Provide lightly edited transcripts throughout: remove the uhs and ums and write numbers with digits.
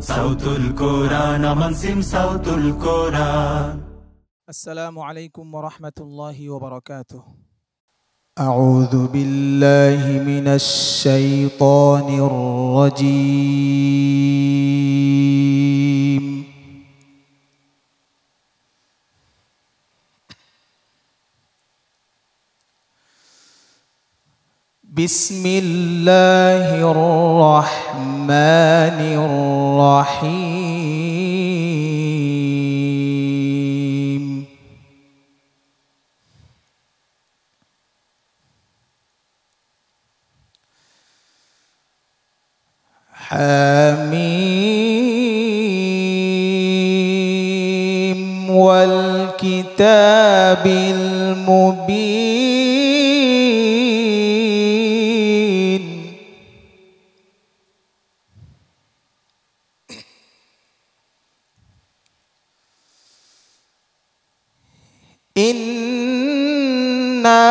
Sautul Quran, Amansim Sautul Quran. Assalamu alaikum warahmatullahi wabarakatuh. أعوذ بالله من الشيطان الرجيم. بسم الله الرحمن الرحيم. حميم والكتاب المبين. إنا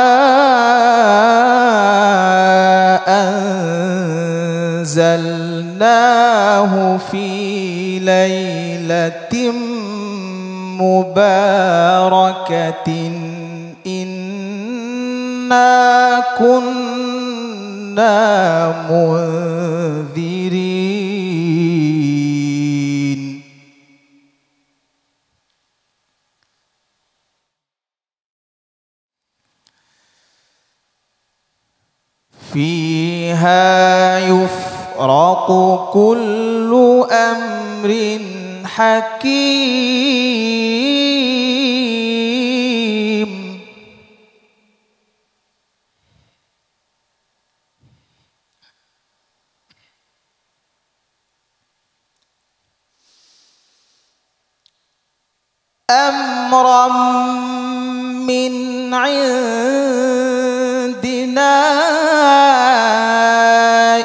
أنزلناه في ليلة مباركة إنا كنا منذرين. فيها يفرق كل أمر حكيم. أمرا من عندنا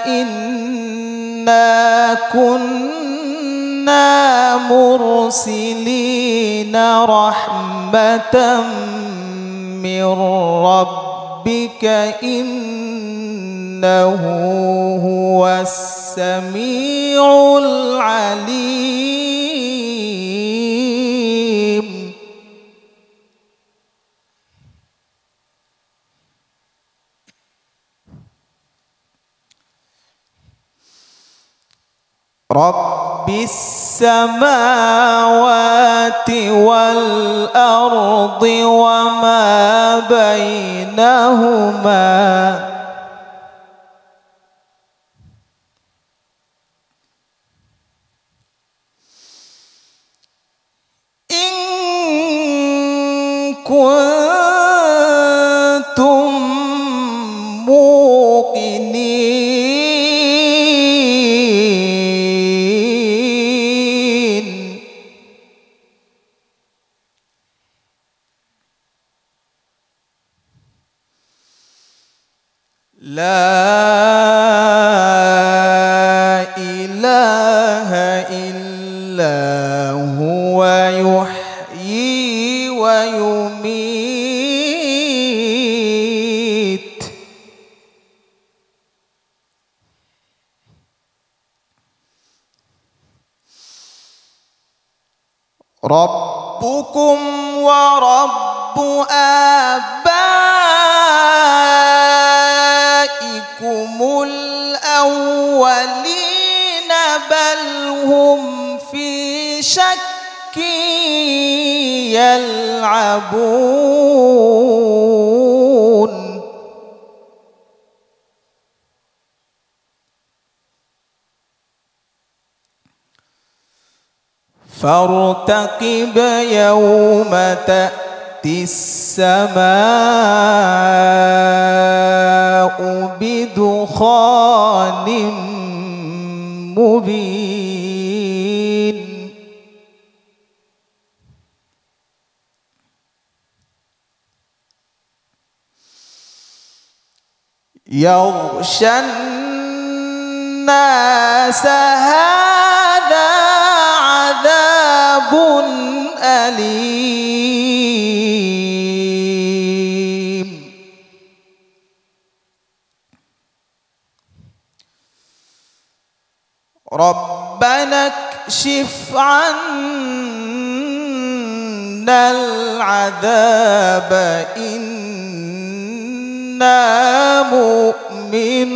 إنا كنا مرسلين رحمة من ربك إنه هو السميع العليم. رب السماوات والأرض وما بينهما إن كنتم موقنين. لا إله إلا هو يحيي ويميت. ربكم ورب آبائكم الأولين بل هم في شك يلعبون. فارتقب يوم تأتي السماء بدخان مبين. يغشى الناس هذا عذاب أليم. ربنا اكشف عنا العذاب إنا مؤمنون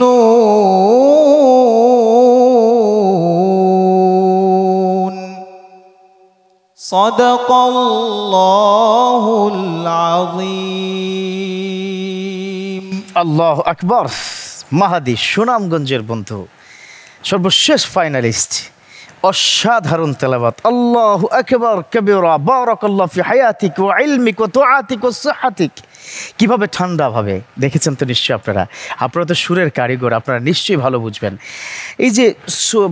صدق الله العظيم আল্লাহ আকবর। মাহাদি সুনামগঞ্জের বন্ধু, সর্বশেষ ফাইনালিস্ট, অসাধারণ তেলাওয়াত। আল্লাহু আকবার কবীরা, বারাকাল্লাহু ফি হায়াতিক ওয়া ইলমিক ওয়া তুআতিক ওয়া সিহহাতিক। কিভাবে ঠান্ডাভাবে দেখেছেন তো নিশ্চয়ই আপনারা তো সুরের কারিগর, আপনারা নিশ্চয়ই ভালো বুঝবেন। এই যে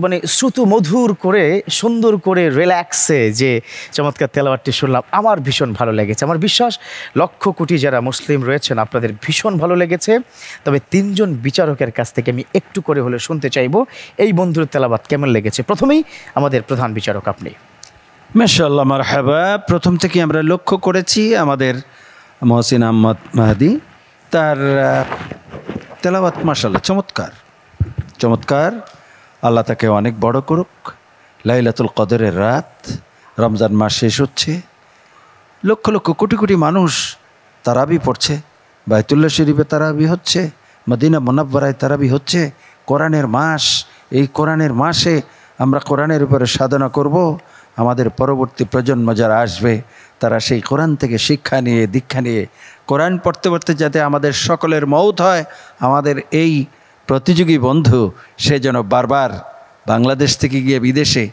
মানে শ্রুত মধুর করে সুন্দর করে রিল্যাক্সে যে চমৎকার তেলাওয়াতটি শুনলাম, আমার ভীষণ ভালো লেগেছে। আমার বিশ্বাস লক্ষ কোটি যারা মুসলিম রয়েছেন আপনাদের ভীষণ ভালো লেগেছে। তবে তিনজন বিচারকের কাছ থেকে আমি একটু করে হলে শুনতে চাইবো এই বন্ধুর তেলাওয়াত কেমন লেগেছে। প্রথমেই আমাদের প্রধান বিচারক আপনি। মাশাআল্লাহ, মারহাবা। প্রথম থেকে আমরা লক্ষ্য করেছি আমাদের মহসিন আহমদ মাহাদি, তার তেলাওয়াত মাশাআল্লাহ চমৎকার চমৎকার। আল্লাহ তাকে অনেক বড় করুক। লাইলাতুল কদরের রাত, রমজান মাস শেষ হচ্ছে, লক্ষ লক্ষ কোটি কোটি মানুষ তারাবি পড়ছে, বাইতুল্লাহ শরীফে তারাবি হচ্ছে, মদিনা মুনাব্বারায় তারাবি হচ্ছে। কোরআনের মাস, এই কোরআনের মাসে আমরা কোরআনের উপরে সাধনা করব। আমাদের পরবর্তী প্রজন্ম যারা আসবে তারা সেই কোরআন থেকে শিক্ষা নিয়ে দীক্ষা নিয়ে কোরআন পড়তে পড়তে যাতে আমাদের সকলের মওত হয়। আমাদের এই প্রতিযোগী বন্ধু সে যেন বারবার বাংলাদেশ থেকে গিয়ে বিদেশে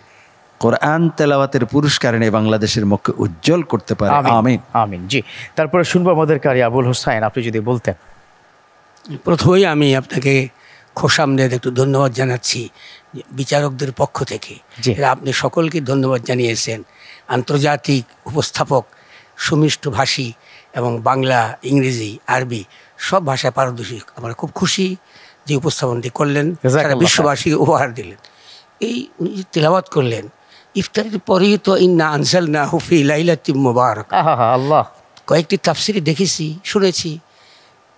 কোরআন তেলাওয়াতের পুরস্কার এনে বাংলাদেশের মুখকে উজ্জ্বল করতে পারে। আমিন আমিন। জি, তারপরে শুনবো আমাদের কারি আবুল হোসাইন, আপনি যদি বলতেন। প্রথমেই আমি আপনাকে খোশামদেদ একটু ধন্যবাদ জানাচ্ছি বিচারকদের পক্ষ থেকে। আপনি সকলকে ধন্যবাদ জানিয়েছেন। আন্তর্জাতিক উপস্থাপক, সুমিষ্টভাষী এবং বাংলা, ইংরেজি, আরবি সব ভাষায় পারদর্শী। আমরা খুব খুশি যে উপস্থাপনটি করলেন, সারা বিশ্ববাসীকে উপহার দিলেন। এই উনি যে তেলাওয়াত করলেন ইফতারের পরেই তো ইন্না আনজালনাহু ফি লাইলাতিন মুবারাক। আল্লাহ, কয়েকটি তাফসিরে দেখেছি, শুনেছি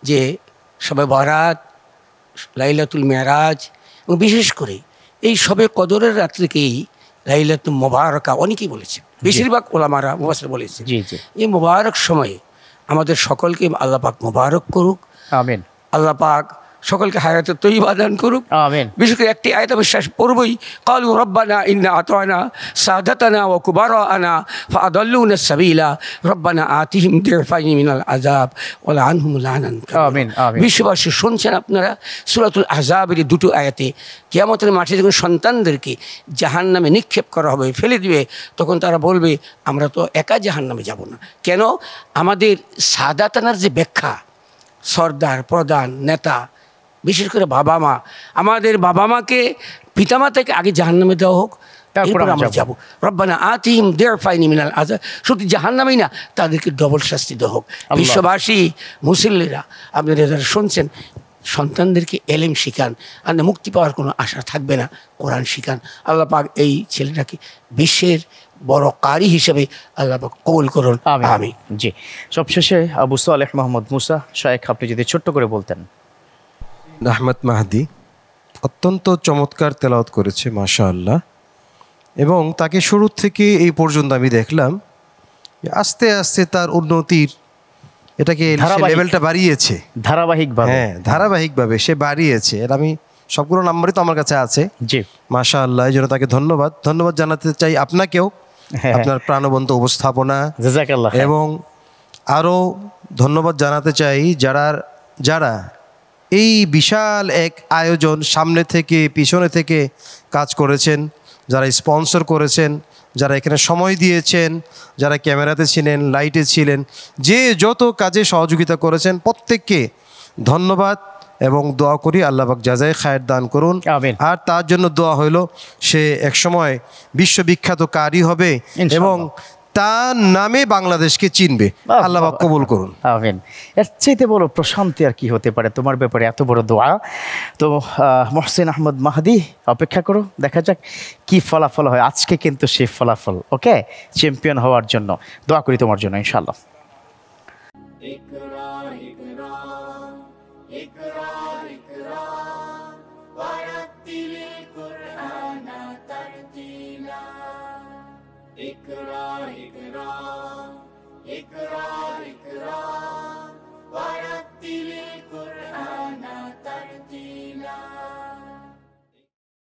যে শবে বরাত, লাইলাতুল মেরাজ এবং বিশেষ করে এই শবে কদরের রাত্রিকেই লাইলাতুল মুবারাকা অনেকেই বলেছে, বেশিরভাগ ওলামারা মুফাসসির বলেছে। এই মুবারক সময়ে আমাদের সকলকে আল্লাহ পাক মুবারক করুক। আমিন। আল্লাহ পাক সকলকে হায়াতে তৈয়বা দান করুক। আমিন। বিশেষ করে একটি আয়াত বিশ্বাস পড়বই, ক্বালু রব্বানা ইন্না আতানা সাদাতানা ওয়া কুবারানা ফাআদাল্লুনা সাবিলা রব্বানা আতিহিম দিরফাইনি মিনাল আযাব ওয়া লাআনহুম লানান কাবীরা। আমিন আমিন। বিশ্ববাসী শুনছেন আপনারা সূরাতুল আহজাবের দুটো আয়াতে কিয়ামতের মাঠে যখন সন্তানদেরকে জাহান্নামে নিক্ষেপ করা হবে, ফেলে দিবে, তখন তারা বলবে আমরা তো একা জাহান্নামে যাব না। কেন? আমাদের সাদাতানার যে ব্যাখ্যা, সর্দার, প্রধান, নেতা, বিশেষ করে বাবা মা, আমাদের বাবা মাকে পিতামাতাকে আগে জাহান্নামে দেওয়া হোক, তারপর আমরা যাবো। রব্বানা আতিহিম দিরফাইনি মিনাল আযাব, শুধু জাহান্নামেই না, তাদেরকে ডবল শাস্তি দেওয়া হোক। বিশ্ববাসী, মুসল্লিরা, আপনারা যারা শুনছেন, সন্তানদেরকে এলেম শিখান, আর মুক্তি পাওয়ার কোনো আশা থাকবে না, কোরআন শিখান। আল্লাহ পাক এই ছেলেটাকে বিশ্বের বড় কারি হিসেবে আল্লাহ পাক কবুল করুন। আমিন। জি, সবশেষে আবু সালেহ মাহমুদ মুসা শায়েখ, আপনি যদি ছোট্ট করে বলতেন। আহমদ মাহাদি অত্যন্ত চমৎকার তেলাওয়াত করেছে মাশাআল্লাহ, এবং তাকে শুরু থেকে এই পর্যন্ত আমি দেখলাম আস্তে আস্তে তার উন্নতির এটাকে লেভেলটা বাড়িয়েছে ধারাবাহিকভাবে। হ্যাঁ, ধারাবাহিকভাবে সে বাড়িয়েছে। এর আমি সবগুলো নাম্বারই তো আমার কাছে আছে। জি মাশাআল্লাহ, এই জন্য তাকে ধন্যবাদ জানাতে চাই আপনাকেও, আপনার প্রাণবন্ত উপস্থাপনা, জাযাকাল্লাহ। এবং আরও ধন্যবাদ জানাতে চাই যারা এই বিশাল এক আয়োজন সামনে থেকে পিছনে থেকে কাজ করেছেন, যারা স্পন্সর করেছেন, যারা এখানে সময় দিয়েছেন, যারা ক্যামেরাতে ছিলেন, লাইটে ছিলেন, যে যত কাজে সহযোগিতা করেছেন প্রত্যেককে ধন্যবাদ, এবং দোয়া করি আল্লাহ পাক জাযায়ে খায়ের দান করুন। আর তার জন্য দোয়া হইল সে একসময় বিশ্ববিখ্যাত কারি হবে এবং তার নামে বাংলাদেশকে চিনবে। আল্লাহ পাক কবুল করুন। আমিন। এর চাইতে বড় প্রশান্তি আর কি হতে পারে তোমার ব্যাপারে, এত বড় দোয়া। তো মহসিন আহমদ মাহাদি, অপেক্ষা করো, দেখা যাক কি ফলাফল হয়। আজকে কিন্তু সেই ফলাফল, ওকে, চ্যাম্পিয়ন হওয়ার জন্য দোয়া করি তোমার জন্য ইনশাআল্লাহ। ورتل القرآن ترتيلا اقرأ